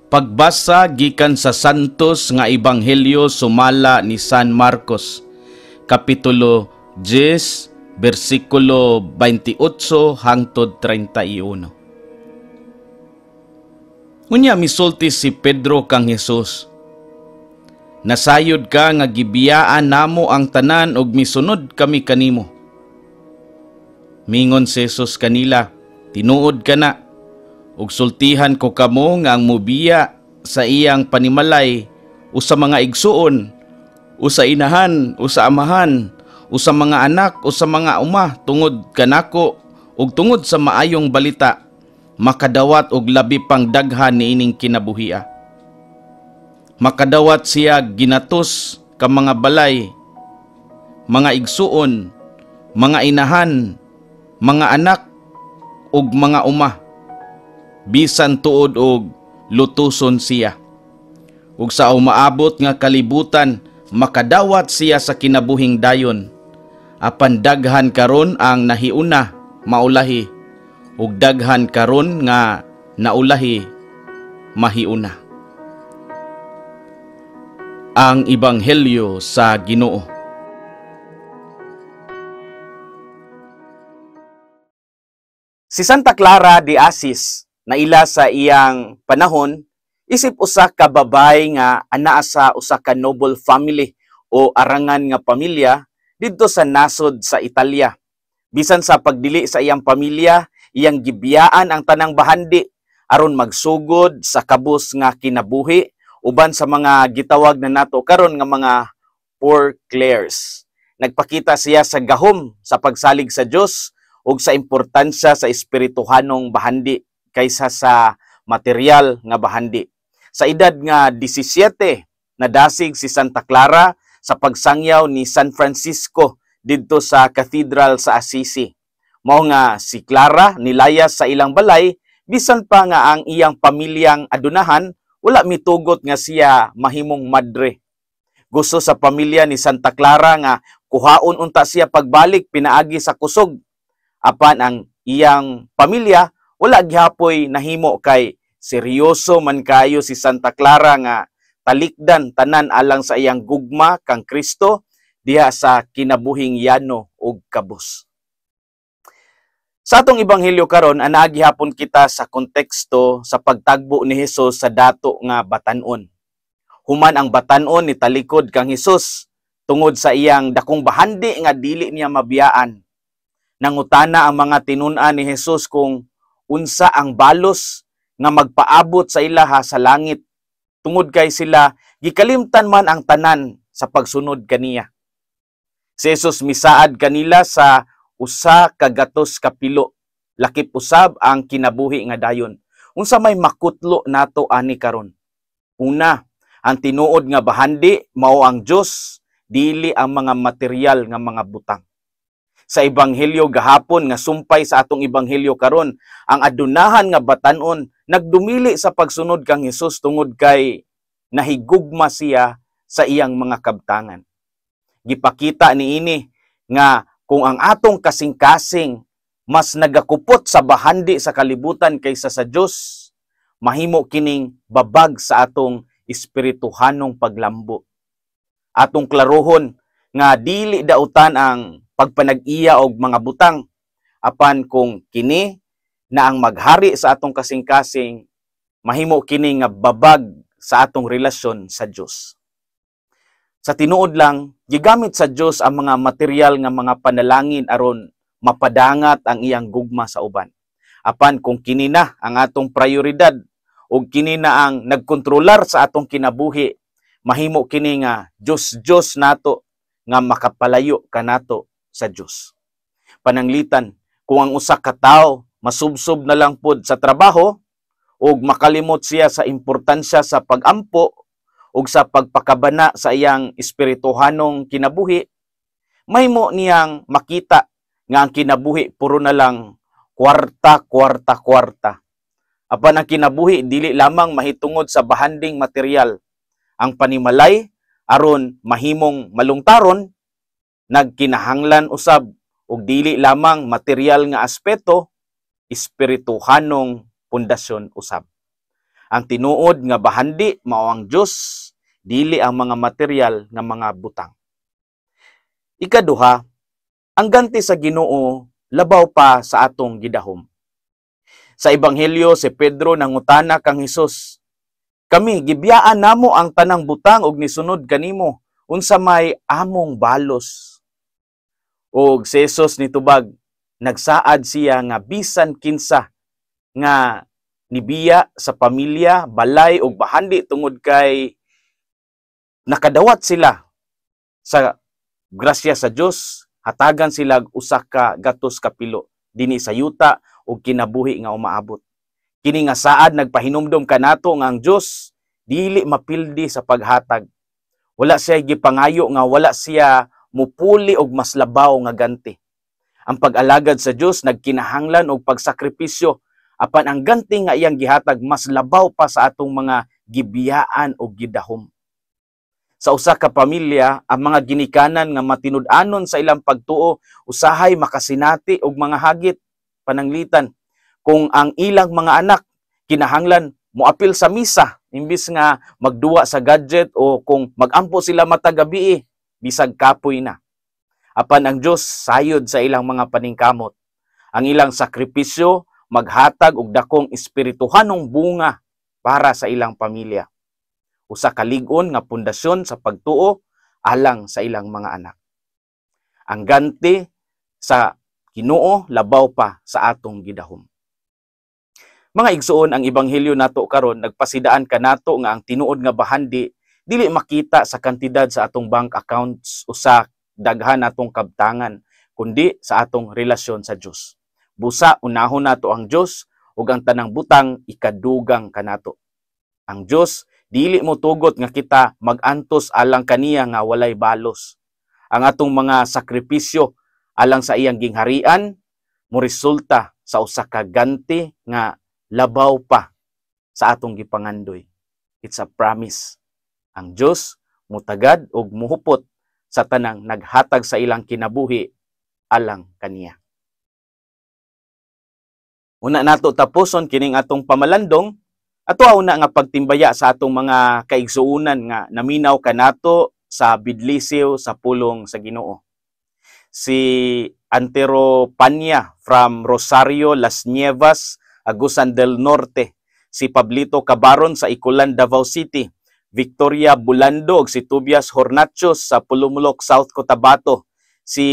Pagbasa gikan sa Santos nga Ebanghelyo sumala ni San Marcos, Kapitulo 10, versikulo 28 hangtod 31. Unya misulti si Pedro kang Hesus, "Nasayod ka nga gibiyaan namo ang tanan og misunod kami kanimo." Mingon si Hesus kanila, "Tinuod ka na, ug sultihan ko kamo nga ang mubiya sa iyang panimalay o sa mga igsuon, o sa inahan, o sa amahan, o sa mga anak, o sa mga uma, tungod kanako, ug tungod sa maayong balita, makadawat og labi pang daghan niining kinabuhia. Makadawat siya ginatos ka mga balay, mga igsuon, mga inahan, mga anak, ug mga uma, bisan tuod og lutuson siya. Ug sa umaabot nga kalibutan, makadawat siya sa kinabuhing dayon. Apan daghan karon ang nahiuna maulahi, ug daghan karon nga naulahi mahiuna." Ang Ebanghelyo sa Ginoo. Si Santa Clara de Asis, na ila sa iyang panahon, isip usa ka babay nga anaa sa usa ka noble family o arangan nga pamilya didto sa nasod sa Italia. Bisan sa pagdili sa iyang pamilya, iyang gibiyaan ang tanang bahandi aron magsugod sa kabus nga kinabuhi uban sa mga gitawag na nato karon nga mga poor Clares. Nagpakita siya sa gahom sa pagsalig sa Dios ug sa importansya sa espirituhanong bahandi kaysa sa material nga bahandi. Sa edad nga 17, nadasig si Santa Clara sa pagsangyaw ni San Francisco didto sa Cathedral sa Assisi. Mao nga si Clara nilayas sa ilang balay bisan pa nga ang iyang pamilyang adunahan wala mitugot nga siya mahimong madre. Gusto sa pamilya ni Santa Clara nga kuhaon unta siya pagbalik pinaagi sa kusog. Apan ang iyang pamilya wala gihapoy nahimo kay seryoso man kayo si Santa Clara nga talikdan tanan alang sa iyang gugma kang Kristo diha sa kinabuhing yano ug kabus. Sa atong ebanghelyo karon anaa gihapon kita sa konteksto sa pagtagbo ni Hesus sa dato nga batan-on. Human ang batan-on ni talikod kang Hesus tungod sa iyang dakong bahandi nga dili niya mabiyaan. Nangutana ang mga tinun-an ni Hesus kung unsa ang balos nga magpaabot sa ilaha sa langit, tungod kay sila gikalimtan man ang tanan sa pagsunod kaniya. Si Jesus misaad kanila sa usa ka gatos ka pilo, lakip usab ang kinabuhi nga dayon. Unsa may makutlo nato ani karon? Una, ang tinuod nga bahandi mao ang Dios, dili ang mga material nga mga butang. Sa ebanghelyo gahapon nga sumpay sa atong ebanghelyo karon, ang adunahan nga batan-on nagdumili sa pagsunod kang Hesus tungod kay nahigugma siya sa iyang mga kabtangan. Gipakita niini nga kung ang atong kasing-kasing mas nagakupot sa bahandi sa kalibutan kaysa sa Dios, mahimo kining babag sa atong espirituhanong paglambo. Atong klarohon nga dili dautan ang pagpanag-iya og mga butang, apan kung kini na ang maghari sa atong kasing-kasing, mahimo kini nga babag sa atong relasyon sa Dios. Sa tinuod lang, gigamit sa Dios ang mga material nga mga panalangin aron mapadangat ang iyang gugma sa uban. Apan kung kini na ang atong prioridad ug kini na ang nagkontrolar sa atong kinabuhi, mahimo kini nga Dios nato nga makapalayo kanato sa Dios. Pananglitan, kung ang usa ka tawo masubsob na lang pod sa trabaho ug makalimot siya sa importansya sa pag-ampo ug sa pagpakabana sa iyang espirituhanong kinabuhi, mahimo niyang makita nga ang kinabuhi puro na lang kwarta. Apan ang kinabuhi dili lamang mahitungod sa bahanding material. Ang panimalay aron mahimong malungtaron nagkinahanglan usab og dili lamang material nga aspeto, espirituhanong pundasyon usab. Ang tinuod nga bahandi mao ang Dios, dili ang mga material nga mga butang. Ikaduha, ang ganti sa Ginoo labaw pa sa atong gidahom. Sa Ebanghelyo si Pedro nangutana kang Hesus, "Kami gibiyaan namo ang tanang butang og nisunod kanimo, unsa may among balos?" Og si Hesus nitubag, nagsaad siya nga bisan kinsa nga nibiya sa pamilya, balay ug bahandi tungod kay nakadawat sila sa grasya sa Dios, hatagan sila usa ka gatos kapilo dinhi sa yuta ug kinabuhi nga umaabot. Kini nga saad nagpahinumdom kanato nga ang Dios dili mapildi sa paghatag. Wala siya gipangayo nga wala siya mupuli og mas labaw nga ganti. Ang pag-alagad sa Dios nagkinahanglan og pagsakripisyo, apan ang ganti nga iyang gihatag mas labaw pa sa atong mga gibiyaan o gidahom. Sa usa ka pamilya, ang mga ginikanan nga matinud-anon sa ilang pagtuo usahay makasinati og mga hagit pananglitan. Kung ang ilang mga anak kinahanglan moapil sa misa imbis nga magduwa sa gadget o kung magampo sila matag gabi, bisag kapoy na. Apan ang Dios sayod sa ilang mga paningkamot. Ang ilang sakripisyo maghatag og dakong espirituhanong bunga para sa ilang pamilya. Usa ka lig-on nga pundasyon sa pagtuo alang sa ilang mga anak. Ang ganti sa Ginoo labaw pa sa atong gidahom. Mga igsuon, ang ebanghelyo nato karon nagpasidaan kanato nga ang tinuod nga bahandi dili makita sa kantidad sa atong bank accounts o sa daghan natong kabtangan, kundi sa atong relasyon sa Dios. Busa unahon nato ang Dios ug ang tanang butang ikadugang kanato. Ang Dios dili mo tugot nga kita magantos alang kaniya nga walay balos. Ang atong mga sakripisyo alang sa iyang gingharian mo resulta sa usa ka ganti nga labaw pa sa atong gipangandoy. It's a promise. Ang Dios mutagad og muhupot sa tanang naghatag sa ilang kinabuhi alang kaniya. Una nato tapuson kining atong pamalandong, ato una nga pagtimbaya sa atong mga kaigsuunan nga naminaw kanato sa bidlisiw sa pulong sa Ginoo. Si Antero Panya from Rosario, Las Nievas, Agusan del Norte, si Pablito Cabaron sa Ikulan, Davao City, Victoria Bulando ug si Tobias Hornachos sa Pulumulok, South Cotabato, si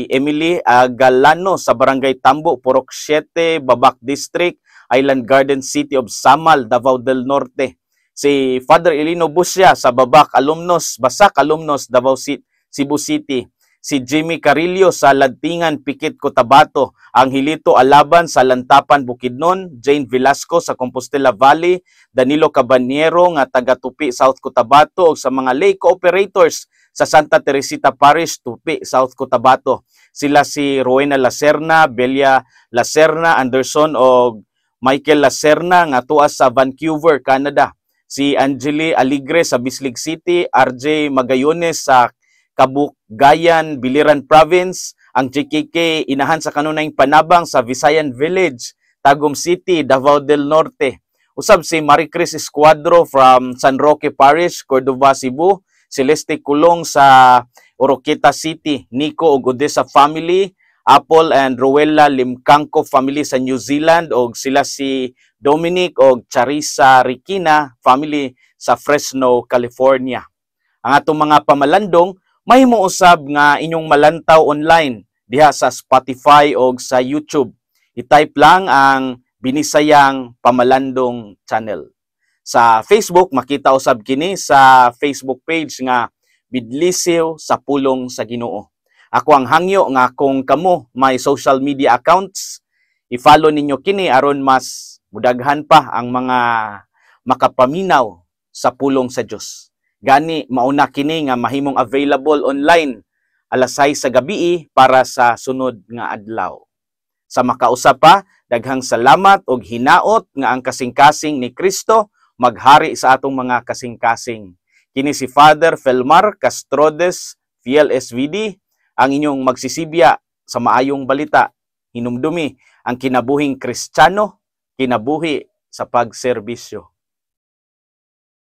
Emily Galano sa Barangay Tambo, Purok 7, Babac District, Island Garden City of Samal, Davao del Norte, si Father Elino Busya sa Basak Alumnos, Davao City, Cebu City, si Jimmy Carillo sa Ladtingan, Pikit, Cotabato, Angelito Alaban sa Lantapan, Bukidnon, Jane Velasco sa Compostela Valley, Danilo Cabanyero nga taga Tupi, South Cotabato, ug sa mga lay cooperators sa Santa Teresita Parish, Tupi, South Cotabato. Sila si Rowena Lacerna, Belia Lacerna, Anderson o Michael Lacerna nga tuwa sa Vancouver, Canada. Si Angeli Aligre sa Bislig City, RJ Magayones sa Kabugayan, Biliran Province, ang JKK inahan sa kanunayng Panabang sa Visayan Village, Tagum City, Davao del Norte. Usab si Maricris Escuadro from San Roque Parish, Cordova, Cebu, Celeste Kulong sa Oroqueta City, Nico ug Odessa family, Apple and Rowella Limcangco family sa New Zealand, og sila si Dominic og Charissa Rikina family sa Fresno, California. Ang atong mga pamalandong mahimo usab nga inyong malantaw online diha sa Spotify o sa YouTube. I-type lang ang Binisayang Pamalandong Channel. Sa Facebook, makita usab kini sa Facebook page nga Bidlisiw sa Pulong sa Ginoo. Ako ang hangyo nga kung kamo may social media accounts, i-follow ninyo kini aron mas mudaghan pa ang mga makapaminaw sa pulong sa Dios. Gani mauna kini nga mahimong available online alas 6 sa gabi para sa sunod nga adlaw. Sa makausap pa, daghang salamat og hinaot nga ang kasing-kasing ni Kristo maghari sa atong mga kasing-kasing. Kini si Father Felmar Castrodes, PLSVD, ang inyong magsisibya sa maayong balita. Hinumdumi ang kinabuhing Kristiyano, kinabuhi sa pagserbisyo.